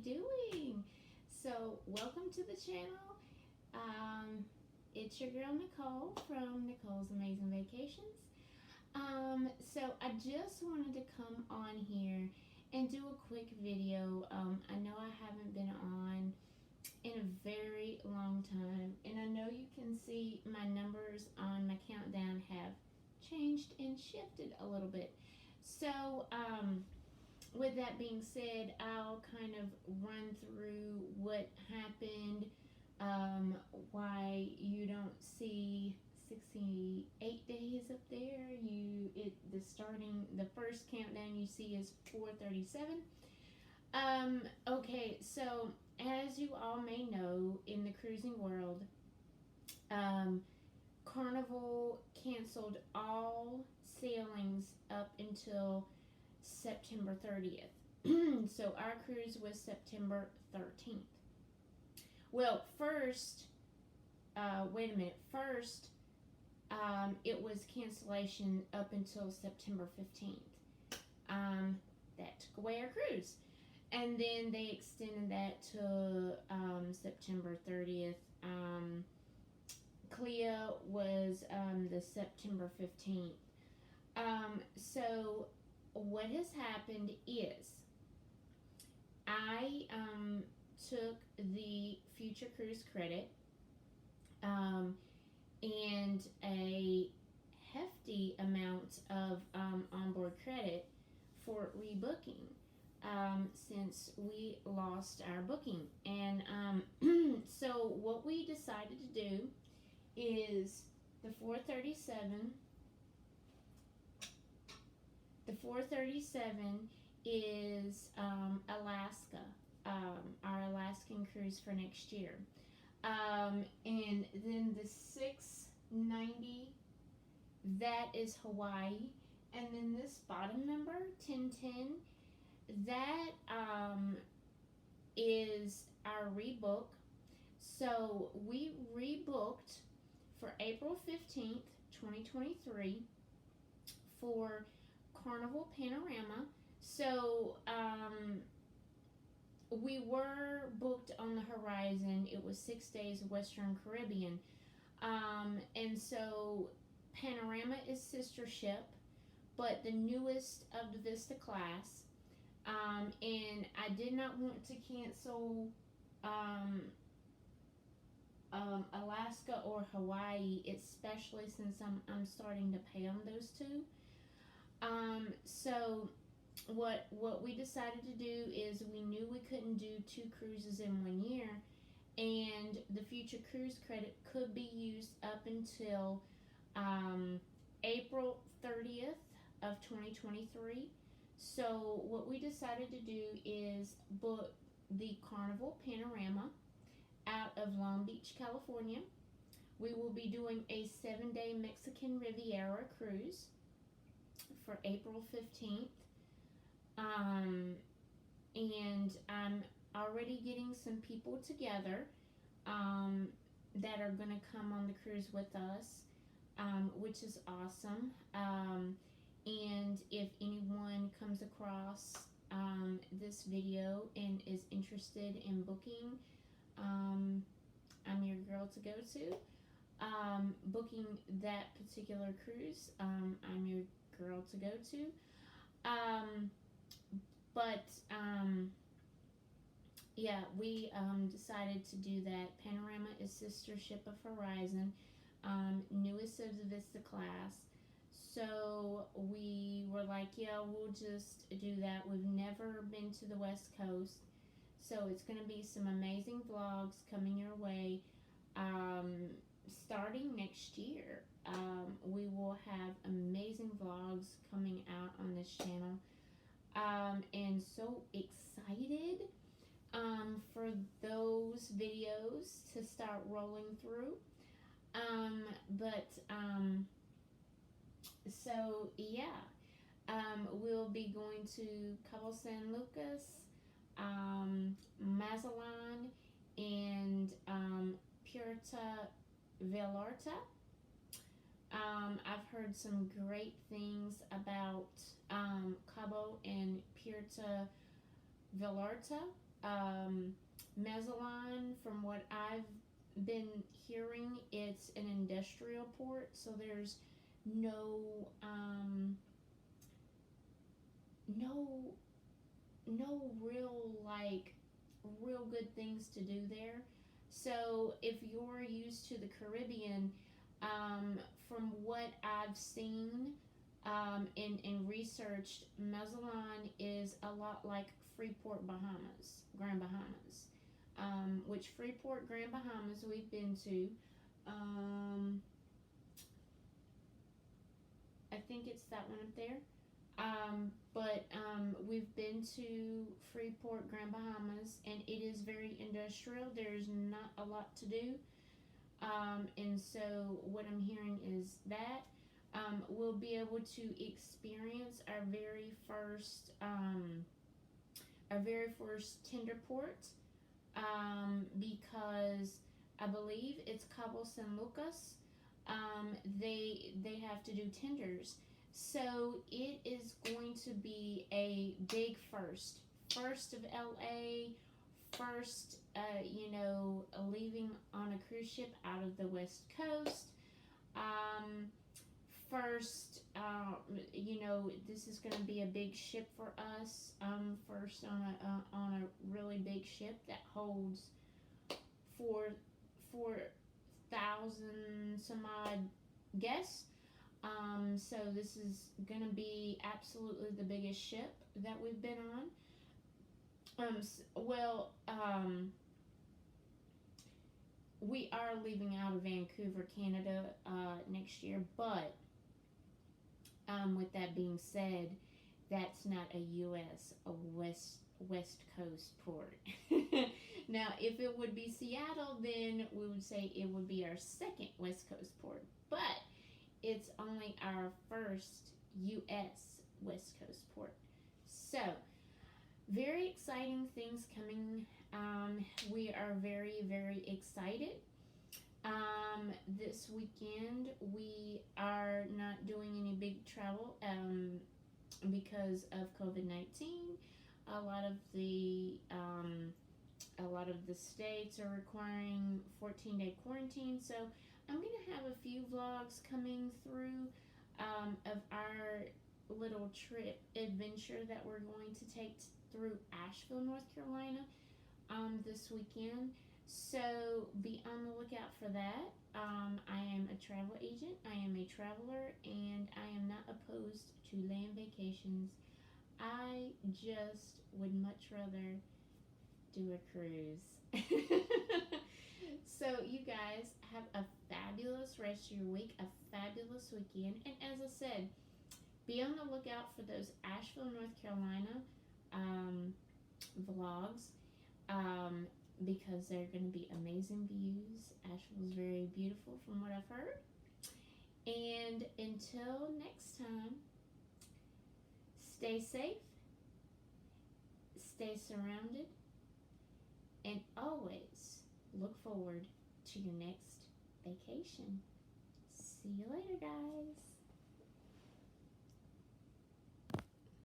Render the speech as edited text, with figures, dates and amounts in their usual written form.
you doing? So, welcome to the channel. It's your girl Nicole from Nicole's Amazing Vacations. So I just wanted to come on here and do a quick video. I know I haven't been on in a very long time, and I know you can see my numbers on my countdown have changed and shifted a little bit. So, with that being said, I'll kind of run through what happened, why you don't see 68 days up there. The first countdown you see is 4:37. Okay, so as you all may know, in the cruising world, Carnival canceled all sailings up until September 30th. So our cruise was September 13th. Well, first, wait a minute. First, it was cancellation up until September 15th. That took away our cruise. And then they extended that to September 30th. Clea was the September 15th. So what has happened is I took the future cruise credit and a hefty amount of onboard credit for rebooking since we lost our booking. And so what we decided to do is the 437 is Alaska, our Alaskan cruise for next year. And then the 690, that is Hawaii. And then this bottom number, 1010, that is our rebook. So we rebooked for April 15th, 2023 for Carnival Panorama. So we were booked on the Horizon. It was 6 days of Western Caribbean. And so Panorama is sister ship, but the newest of the Vista class. And I did not want to cancel Alaska or Hawaii, especially since I'm starting to pay on those two. So what we decided to do is we knew we couldn't do 2 cruises in 1 year, and the future cruise credit could be used up until April 30th of 2023. So what we decided to do is book the Carnival Panorama out of Long Beach, California. We will be doing a 7-day Mexican Riviera cruise for April 15th. And I'm already getting some people together that are going to come on the cruise with us, which is awesome. And if anyone comes across this video and is interested in booking, I'm your girl to go to. Booking that particular cruise, I'm your girl to go to. Yeah, we decided to do that. Panorama is sister ship of Horizon, newest of the Vista class. So we were like, yeah, we'll just do that. We've never been to the West Coast, so it's going to be some amazing vlogs coming your way. Starting next year, we will have amazing vlogs coming out on this channel. And so excited for those videos to start rolling through. So yeah, we'll be going to Cabo San Lucas, Mazatlan, and Puerto Vallarta. I've heard some great things about Cabo and Puerto Vallarta. Mazatlan, from what I've been hearing, it's an industrial port, so there's no no no real like real good things to do there. So if you're used to the Caribbean, um, from what I've seen and researched, Mazatlan is a lot like Freeport, Bahamas, Grand Bahamas, which Freeport, Grand Bahamas, we've been to. Um, I think it's that one up there. But we've been to Freeport, Grand Bahamas, and it is very industrial. There's not a lot to do. And so what I'm hearing is that we'll be able to experience our very first tender port, because I believe it's Cabo San Lucas. They have to do tenders, so it is going to be a big first of LA, first, leaving on a cruise ship out of the West Coast. Um, First, this is going to be a big ship for us. First on a really big ship that holds 4,000 some odd guests. So this is going to be absolutely the biggest ship that we've been on. We are leaving out of Vancouver, Canada, next year, but with that being said, that's not a U.S. a West Coast port. Now, if it would be Seattle, then we would say it would be our second West Coast port, but it's only our first U.S. West Coast port. So, very exciting things coming. We are very, very excited. This weekend we are not doing any big travel because of COVID-19. A lot of the states are requiring 14-day quarantine, so I'm gonna have a few vlogs coming through of our little trip adventure that we're going to take through Asheville, North Carolina, this weekend. So be on the lookout for that. I am a travel agent, I am a traveler, and I am not opposed to land vacations. I just would much rather do a cruise. So you guys have a fabulous rest of your week, a fabulous weekend, and as I said, be on the lookout for those Asheville, North Carolina vlogs, because they're going to be amazing views. Asheville is very beautiful from what I've heard. And until next time, stay safe, stay surrounded, and always look forward to your next vacation. See you later, guys.